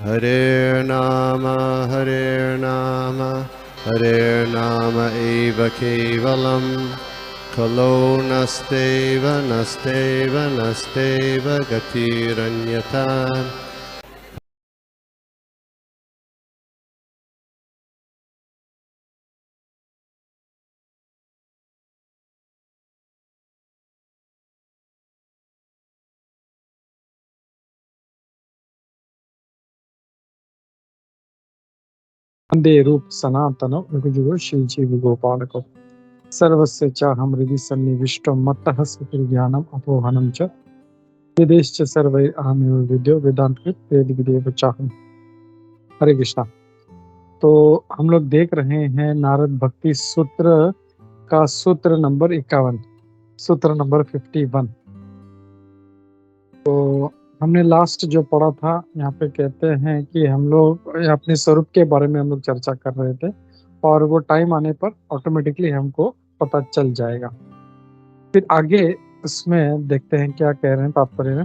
Hare Nama Hare Nama eva kevalam Kalo nasteva nasteva nasteva gatiranyata. वंदे रूप सनातन युगो श्रीजीव गोपालको सर्वस्य चाहं हृदि सन्निविष्टो मत्तः स्फुटिर्ज्ञानम् अपोहनं च वेदैश्च सर्वैरहमेव विद्यो वेदांतकृत वेदिदेव चाहं। हरे कृष्णा। तो हम लोग देख रहे हैं नारद भक्ति सूत्र का सूत्र नंबर 51, सूत्र नंबर 51। तो हमने लास्ट जो पढ़ा था, यहाँ पे कहते हैं कि हम लोग अपने स्वरूप के बारे में हम लोग चर्चा कर रहे थे और वो टाइम आने पर ऑटोमेटिकली हमको पता चल जाएगा। फिर आगे उसमें देखते हैं क्या कह रहे हैं तात्पर्य में।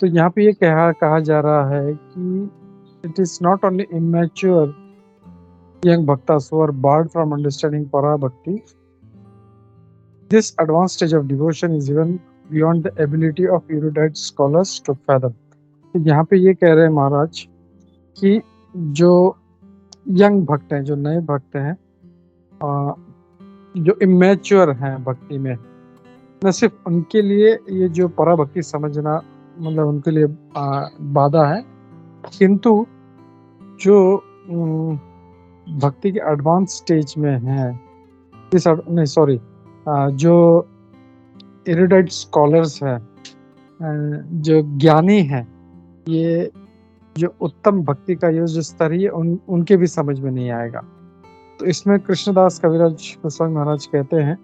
तो यहाँ पे ये कहा जा रहा है कि it is not only immature young bhaktas who are barred from understanding para bhakti. This advanced stage of devotion is even beyond the ability of erudite scholars to fathom. तो यहाँ पे ये कह रहे हैं महाराज कि जो यंग भक्त हैं, जो नए भक्त हैं, जो इमेच्योर हैं भक्ति में, न सिर्फ उनके लिए ये जो परा भक्ति समझना मतलब उनके लिए बाधा है, किंतु जो भक्ति के एडवांस स्टेज में है, जो एरुडाइट स्कॉलर्स हैं, जो ज्ञानी हैं, ये जो उत्तम भक्ति का ये जो स्तर है उनके भी समझ में नहीं आएगा। तो इसमें कृष्णदास कविराज गोस्वामी महाराज कहते हैं,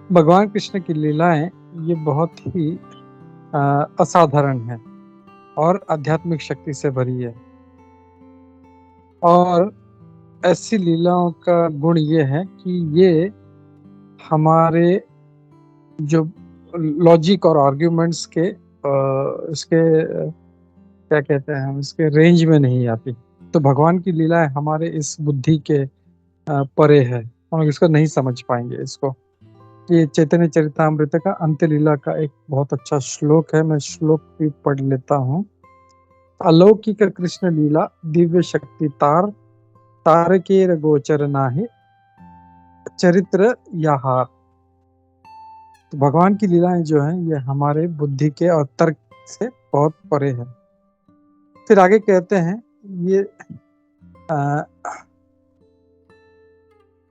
भगवान कृष्ण की लीलाएं ये बहुत ही असाधारण है और आध्यात्मिक शक्ति से भरी है, और ऐसी लीलाओं का गुण ये है कि ये हमारे जो लॉजिक और आर्ग्यूमेंट्स के इसके क्या कहते हैं हम, इसके रेंज में नहीं आती। तो भगवान की लीलाएं हमारे इस बुद्धि के परे है, हम इसको नहीं समझ पाएंगे इसको। ये चैतन्य चरितामृत का अंत्य लीला का एक बहुत अच्छा श्लोक है, मैं श्लोक भी पढ़ लेता हूँ। अलौकिक कृष्ण लीला दिव्य शक्ति तारकेर गोचर नाहि चरित्र याहार। तो भगवान की लीलाएं जो हैं ये हमारे बुद्धि के और तर्क से बहुत परे है। फिर आगे कहते हैं ये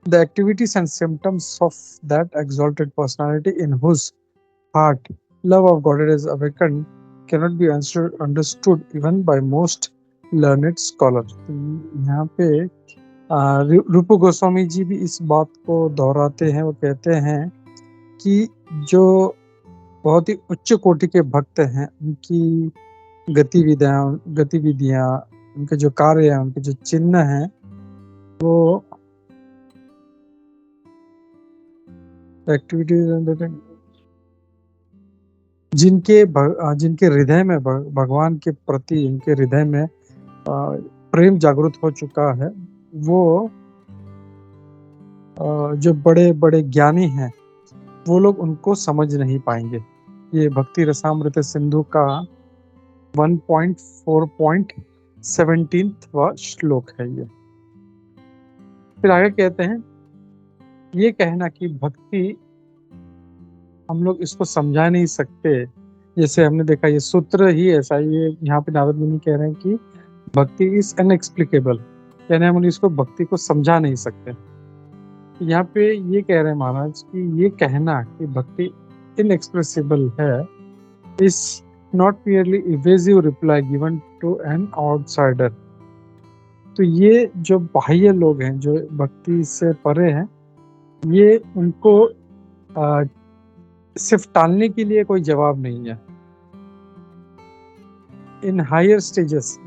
the activities and symptoms of that exalted personality in whose heart love of Godhead is awakened cannot be understood even by most learned scholars. यहाँ पे रूप गोस्वामी जी भी इस बात को दोहराते हैं, वो कहते हैं कि जो बहुत ही उच्च कोटि के भक्त हैं, उनकी गतिविधियां, उनके जो कार्य हैं, उनके जो चिन्ह हैं, वो एक्टिविटीज जिनके हृदय में भगवान के प्रति उनके हृदय में प्रेम जागृत हो चुका है, वो जो बड़े बड़े ज्ञानी हैं वो लोग उनको समझ नहीं पाएंगे। ये भक्ति रसामृत सिंधु का 1.4.17वां श्लोक है ये। फिर आगे कहते हैं, ये कहना कि भक्ति हम लोग इसको समझा नहीं सकते, जैसे हमने देखा ये सूत्र ही ऐसा, ये यहाँ पे नारद मुनि कह रहे हैं कि भक्ति इज अनएक्सप्लिकेबल, यानी हम इसको भक्ति को समझा नहीं सकते। यहाँ पे ये कह रहे हैं महाराज कि ये कहना कि भक्ति इनएक्सप्रेसिबल है is not purely evasive reply given to an outsider. तो ये जो बाह्य लोग हैं, जो भक्ति से परे हैं, ये उनको सिर्फ टालने के लिए कोई जवाब नहीं है। इन हायर स्टेजेस,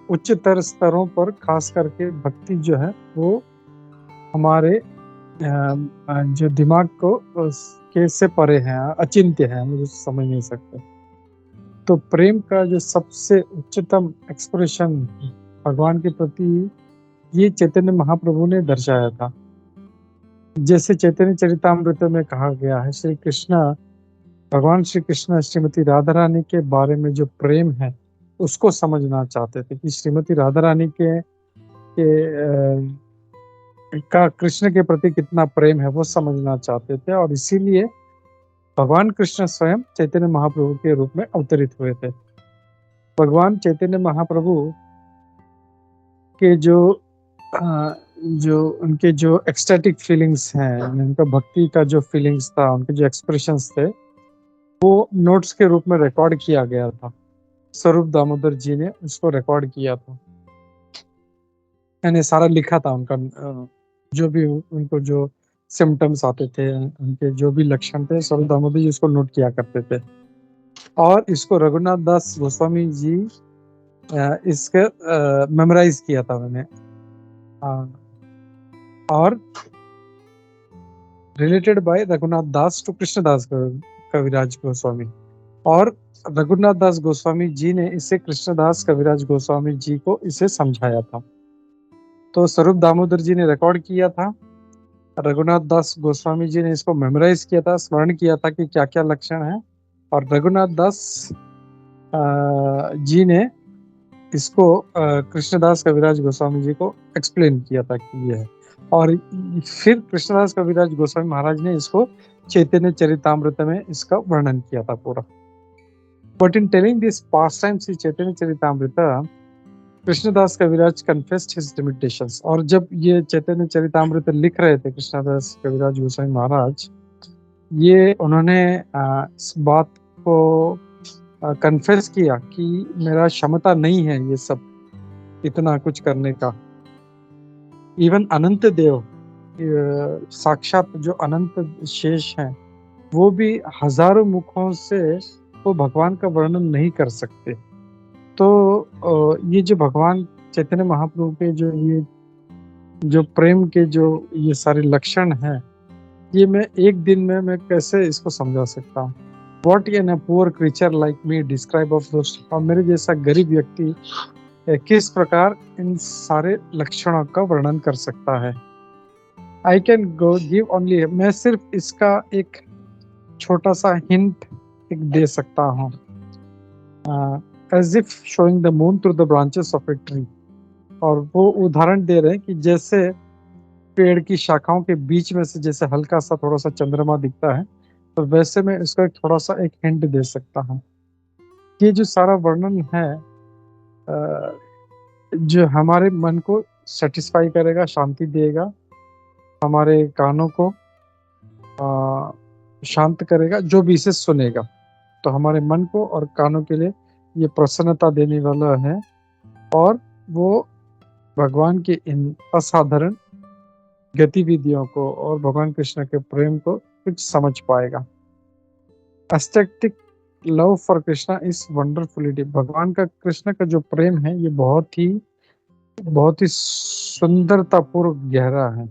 उच्चतर स्तरों पर खास करके भक्ति जो है वो हमारे जो दिमाग को के से परे है, अचिंत्य है, हम समझ नहीं सकते। तो प्रेम का जो सबसे उच्चतम एक्सप्रेशन भगवान के प्रति ये चैतन्य महाप्रभु ने दर्शाया था। जैसे चैतन्य चरितामृत में कहा गया है, श्री कृष्ण, भगवान श्री कृष्ण श्रीमती राधा रानी के बारे में जो प्रेम है उसको समझना चाहते थे कि श्रीमती राधा रानी का कृष्ण के प्रति कितना प्रेम है वो समझना चाहते थे, और इसीलिए भगवान कृष्ण स्वयं चैतन्य महाप्रभु के रूप में अवतरित हुए थे। भगवान चैतन्य महाप्रभु के जो उनके जो एक्सटैटिक फीलिंग्स हैं, उनका भक्ति का जो फीलिंग्स था, उनके जो एक्सप्रेशंस थे, वो नोट्स के रूप में रिकॉर्ड किया गया था। स्वरूप दामोदर जी ने उसको रिकॉर्ड किया था, यानी सारा लिखा था उनका, जो भी उनको जो सिम्टम्स आते थे, उनके जो भी लक्षण थे, स्वरूप दामोदर जी उसको नोट किया करते थे। और इसको रघुनाथ दास गोस्वामी जी इसके मेमोराइज किया था मैंने, और related by Raghunath Das to Krishnadas Kaviraj Goswami, और रघुनाथ दास गोस्वामी जी ने इसे कृष्णदास कविराज गोस्वामी जी को इसे समझाया था। तो स्वरूप दामोदर जी ने रिकॉर्ड किया था, रघुनाथ दास गोस्वामी जी ने इसको मेमोराइज किया था, स्मरण किया था कि क्या क्या लक्षण है, और रघुनाथ दास जी ने इसको कृष्णदास कविराज गोस्वामी जी को एक्सप्लेन किया था कि ये है, और फिर कृष्णदास कविराज गोस्वामी महाराज ने इसको चैतन्य चरितामृत में इसका वर्णन किया था पूरा। But in telling this past time Shri Chaitanya Charitamrita, Krishnadas Kaviraj confessed his limitations. और जब ये चैतन्य चरितामृत लिख रहे थे कृष्णदास कविराज गोस्वामी महाराज, ये उन्होंने इस बात को कन्फेस किया कि मेरा क्षमता नहीं है ये सब इतना कुछ करने का। इवन अनंत देव, साक्षात जो अनंत शेष हैं, वो भी हजारों मुखों से वो भगवान का वर्णन नहीं कर सकते। तो ये जो भगवान चैतन्य महाप्रभु के जो प्रेम के जो ये सारे लक्षण हैं, ये मैं एक दिन में मैं कैसे इसको समझा सकता हूँ। What can a poor creature like me describe of those? और मेरे जैसा गरीब व्यक्ति किस प्रकार इन सारे लक्षणों का वर्णन कर सकता है। I can go give only, मैं सिर्फ इसका एक छोटा सा हिंट एक दे सकता हूँ, as if showing the moon through the branches of a tree। और वो उदाहरण दे रहे हैं कि जैसे पेड़ की शाखाओं के बीच में से जैसे हल्का सा थोड़ा सा चंद्रमा दिखता है, तो वैसे मैं इसका थोड़ा सा एक हिंट दे सकता हूँ। ये जो सारा वर्णन है जो हमारे मन को सेटिस्फाई करेगा, शांति देगा, हमारे कानों को शांत करेगा, जो भी इसे सुनेगा, तो हमारे मन को और कानों के लिए ये प्रसन्नता देने वाला है, और वो भगवान के इन असाधारण गतिविधियों को और भगवान कृष्ण के प्रेम को कुछ समझ पाएगा। Aesthetic love for Krishna is wonderfully deep. भगवान का कृष्ण का जो प्रेम है ये बहुत ही सुंदरतापूर्व गहरा है।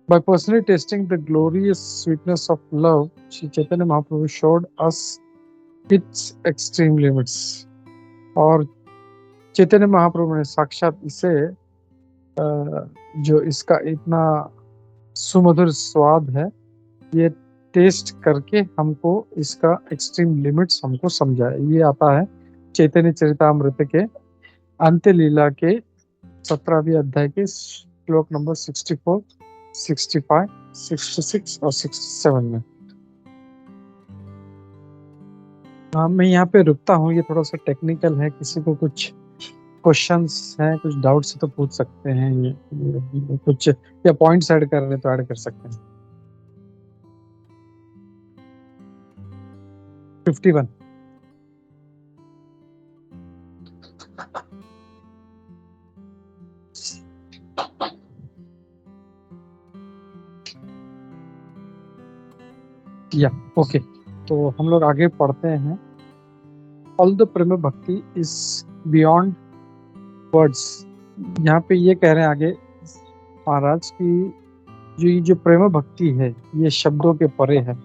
By personally tasting the glorious sweetness of love, Shri Chaitanya Mahaprabhu showed us its extreme limits। और चैतन्य महाप्रभु ने साक्षात इसे जो इसका इतना सुमधुर स्वाद है, ये टेस्ट करके हमको इसका एक्सट्रीम लिमिट्स हमको समझाया। ये आता है चैतन्य चरितामृत के अंत्य लीला के 17वें अध्याय के श्लोक नंबर 64, 65, 66 और 67 में। मैं यहाँ पे रुकता हूँ, ये थोड़ा सा टेक्निकल है, किसी को कुछ क्वेश्चंस हैं, कुछ डाउट्स है तो पूछ सकते हैं, ये कुछ या पॉइंट्स ऐड कर रहे तो ऐड कर सकते हैं। 51 या ओके, तो हम लोग आगे पढ़ते हैं। ऑल द प्रेम भक्ति इज बियॉन्ड वर्ड्स। यहाँ पे ये कह रहे हैं आगे महाराज की जो प्रेम भक्ति है ये शब्दों के परे है,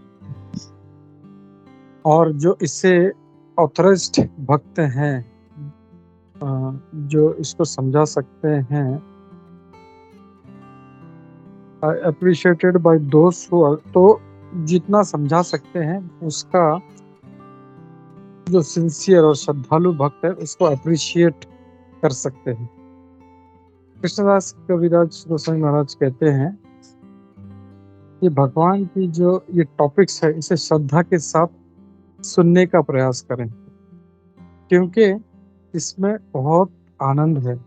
और जो इससे ऑथराइज्ड भक्त हैं जो इसको समझा सकते हैं, अप्रिशिएटेड बाय दोस्त हु, तो जितना समझा सकते हैं उसका जो सिंसियर और श्रद्धालु भक्त है उसको अप्रिशिएट कर सकते हैं। कृष्णदास कविराज गोस्वामी महाराज कहते हैं कि भगवान की जो ये टॉपिक्स है इसे श्रद्धा के साथ सुनने का प्रयास करें, क्योंकि इसमें बहुत आनंद है।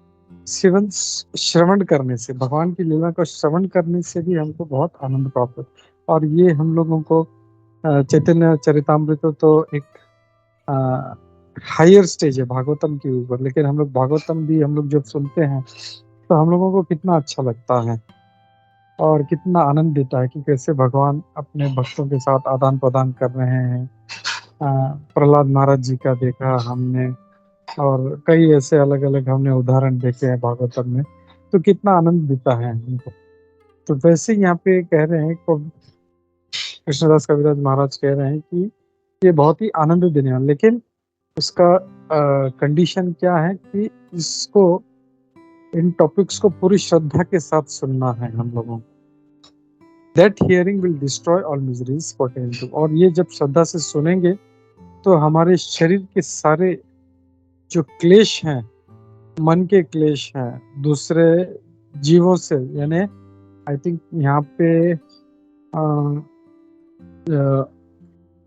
सिवन श्रवण करने से, भगवान की लीला को श्रवण करने से भी हमको बहुत आनंद प्राप्त होता। और ये हम लोगों को चैतन्य चरितामृत तो एक हायर स्टेज है भागवतम के ऊपर, लेकिन हम लोग भागवतम भी हम लोग जब सुनते हैं तो हम लोगों को कितना अच्छा लगता है और कितना आनंद देता है कि कैसे भगवान अपने भक्तों के साथ आदान प्रदान कर रहे हैं। प्रहलाद महाराज जी का देखा हमने, और कई ऐसे अलग अलग हमने उदाहरण देखे हैं भागवतम में, तो कितना आनंद देता है हमको। तो वैसे यहाँ पे कह रहे हैं, कृष्णदास कविराज महाराज कह रहे हैं कि ये बहुत ही आनंद देने वाला, लेकिन उसका कंडीशन क्या है कि इसको, इन टॉपिक्स को पूरी श्रद्धा के साथ सुनना है हम लोगों को। That hearing will destroy all miseries pertaining to, और ये जब श्रद्धा से सुनेंगे तो हमारे शरीर के सारे जो क्लेश हैं, मन के क्लेश हैं दूसरे जीवों से, यानी आई थिंक यहाँ पे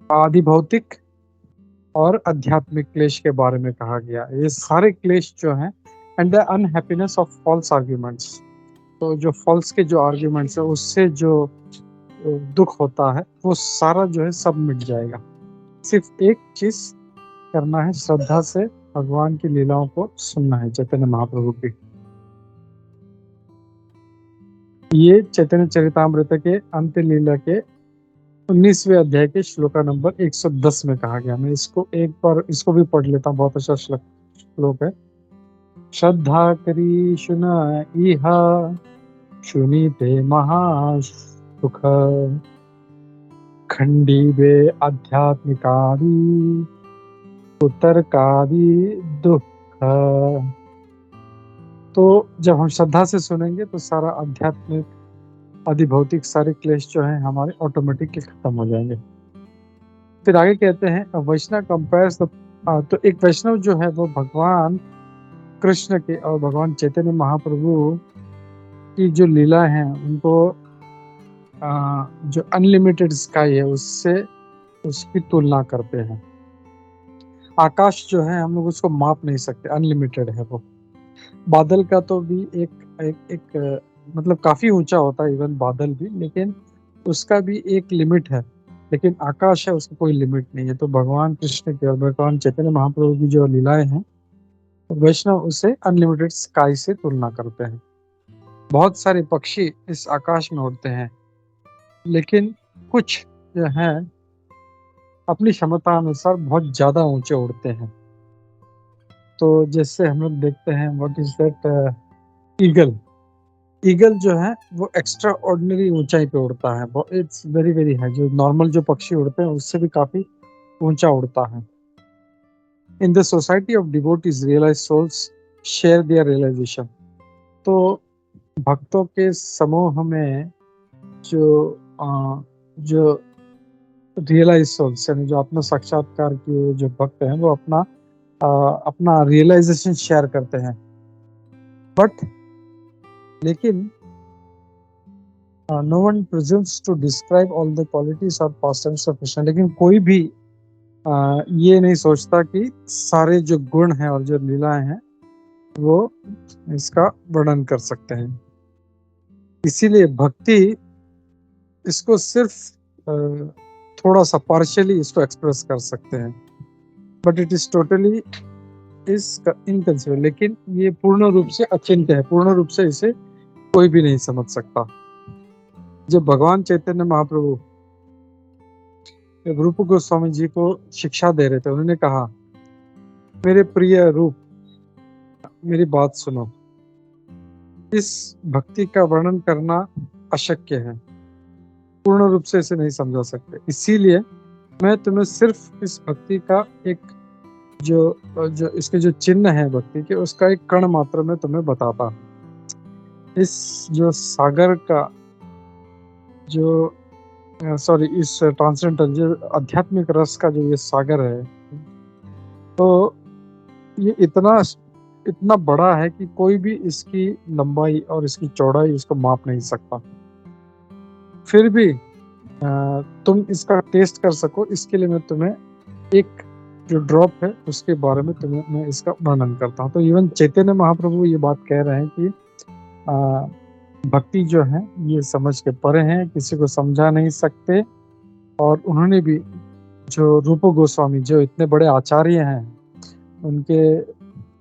आदि भौतिक और आध्यात्मिक क्लेश के बारे में कहा गया। ये सारे क्लेश जो हैं, and the unhappiness of false arguments, तो जो फॉल्स के जो आर्ग्यूमेंट्स है उससे जो दुख होता है वो सारा जो है सब मिट जाएगा। सिर्फ एक चीज करना है, श्रद्धा से भगवान की लीलाओं को सुनना है, चैतन्य महाप्रभु की। ये चैतन्य चरितामृत के अंत्य लीला के 19वें अध्याय के श्लोका नंबर 110 में कहा गया। मैं इसको एक बार इसको भी पढ़ लेता हूँ, बहुत अच्छा श्लोक है। श्रद्धा करी सुना इहा, सुनीते महासुख, खंडी वे आध्यात्मिकादि, उत्तरकादि दुख। तो जब हम श्रद्धा से सुनेंगे तो सारा आध्यात्मिक अधिभौतिक सारे क्लेश जो हैं हमारे ऑटोमेटिकली खत्म हो जाएंगे। फिर आगे कहते हैं वैष्णव कंपेयर्स द, तो एक वैष्णव जो है वो भगवान कृष्ण के और भगवान चैतन्य महाप्रभु की जो लीला है उनको जो अनलिमिटेड स्काई है उससे उसकी तुलना करते हैं। आकाश जो है हम लोग उसको माप नहीं सकते, अनलिमिटेड है वो। बादल का तो भी एक मतलब काफी ऊंचा होता है इवन बादल भी, लेकिन उसका भी एक लिमिट है। लेकिन आकाश है, उसका कोई लिमिट नहीं है। तो भगवान कृष्ण के और भगवान चैतन्य महाप्रभु की जो लीलाएं हैं, वैष्णव उसे अनलिमिटेड स्काई से तुलना करते हैं। बहुत सारे पक्षी इस आकाश में उड़ते हैं, लेकिन कुछ जो है अपनी क्षमता अनुसार बहुत ज्यादा ऊंचे उड़ते हैं। तो जैसे हम लोग देखते हैं, व्हाट इज दैट, ईगल जो है वो एक्स्ट्रा ऑर्डिनरी ऊंचाई पे उड़ता है। It's very very high. जो नॉर्मल जो पक्षी उड़ते हैं उससे भी काफी ऊंचा उड़ता है। In the society of devotees realise souls share their realisation, तो भक्तों के समूह में जो रियलाइज सोल्स यानी जो आत्म साक्षात्कार के जो भक्त हैं वो अपना रियलाइजेशन शेयर करते हैं। बट लेकिन no one presents to describe all the qualities और पास्टर्स ऑफ कृष्ण, लेकिन कोई भी ये नहीं सोचता कि सारे जो गुण हैं और जो लीलाएं हैं वो इसका वर्णन कर सकते हैं। इसीलिए भक्ति इसको सिर्फ थोड़ा सा पार्शियली इसको एक्सप्रेस कर सकते हैं, बट इट इज टोटली इनकंसीडरेबल, लेकिन ये पूर्ण रूप से अचिंत्य है, पूर्ण रूप से इसे कोई भी नहीं समझ सकता। जब भगवान चैतन्य महाप्रभु रूप गोस्वामी जी को शिक्षा दे रहे थे, उन्होंने कहा, मेरे प्रिय रूप, मेरी बात सुनो, इस भक्ति का वर्णन करना अशक्य है, पूर्ण रूप से इसे नहीं समझा सकते। इसीलिए मैं तुम्हें सिर्फ इस भक्ति का एक जो इसके जो चिन्ह है भक्ति के, उसका एक कण मात्र में तुम्हें बताता हूँ। इस जो सागर का जो सॉरी इस ट्रांसेंडेंटल जो आध्यात्मिक रस का जो ये सागर है, तो ये इतना बड़ा है कि कोई भी इसकी लंबाई और इसकी चौड़ाई इसको माप नहीं सकता। फिर भी तुम इसका टेस्ट कर सको, इसके लिए मैं तुम्हें एक जो ड्रॉप है उसके बारे में तुम्हें मैं इसका वर्णन करता हूँ। तो इवन चैतन्य महाप्रभु ये बात कह रहे हैं कि भक्ति जो है ये समझ के परे है, किसी को समझा नहीं सकते। और उन्होंने भी, जो रूप गोस्वामी जो इतने बड़े आचार्य हैं, उनके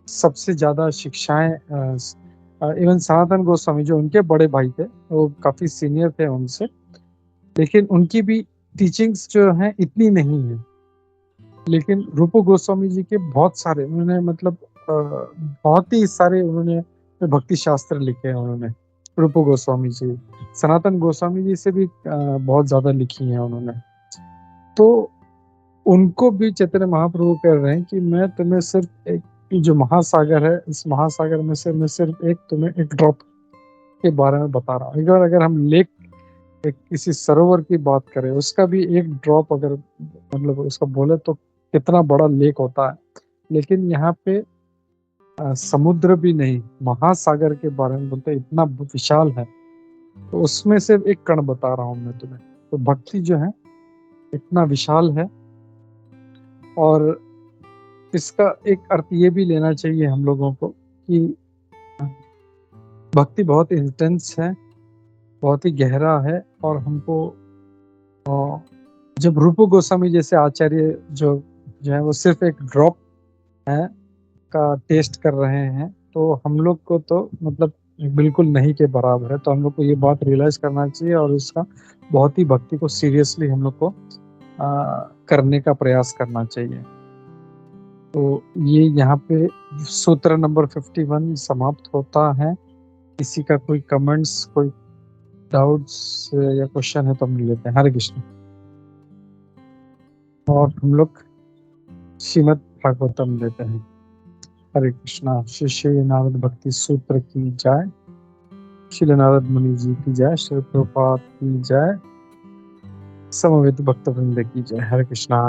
सबसे ज्यादा शिक्षाएं, इवन सनातन गोस्वामी जो उनके बड़े भाई थे, वो काफी सीनियर थे उनसे, लेकिन उनकी भी टीचिंग्स जो हैं इतनी नहीं है। लेकिन रूप गोस्वामी जी के बहुत सारे उन्होंने, मतलब बहुत ही सारे उन्होंने भक्ति शास्त्र लिखे हैं उन्होंने, रूप गोस्वामी जी। सनातन गोस्वामी जी से भी बहुत ज्यादा लिखी हैं उन्होंने। तो उनको भी चैतन्य महाप्रभु कह रहे हैं कि मैं तुम्हें सिर्फ एक जो महासागर है, इस महासागर में से मैं सिर्फ तुम्हें एक ड्रॉप के बारे में बता रहा हूँ। अगर हम लेक, एक किसी सरोवर की बात करें, उसका भी एक ड्रॉप अगर मतलब उसका बोले तो कितना बड़ा लेक होता है, लेकिन यहाँ पे समुद्र भी नहीं, महासागर के बारे में बोलते इतना विशाल है। तो उसमें से एक कण बता रहा हूँ मैं तुम्हें। तो भक्ति जो है इतना विशाल है। और इसका एक अर्थ ये भी लेना चाहिए हम लोगों को कि भक्ति बहुत इंटेंस है, बहुत ही गहरा है। और हमको जब रूप गोस्वामी जैसे आचार्य जो है वो सिर्फ एक ड्रॉप है का टेस्ट कर रहे हैं, तो हम लोग को तो मतलब बिल्कुल नहीं के बराबर है। तो हम लोग को ये बात रियलाइज करना चाहिए और इसका बहुत ही भक्ति को सीरियसली हम लोग को करने का प्रयास करना चाहिए। तो ये यहाँ पे सूत्र नंबर 51 समाप्त होता है। किसी का कोई कमेंट्स, कोई डाउट्स या क्वेश्चन है तो हम लेते हैं। हरे कृष्ण। और हम लोग श्रीमद् भागवतम लेते हैं। हरे कृष्णा। श्री श्री नारद भक्ति सूत्र की जय, श्री नारद मुनि जी की जय, श्री प्रभुपाद की जय, समवेत भक्त वृंद की जय। हरे कृष्णा।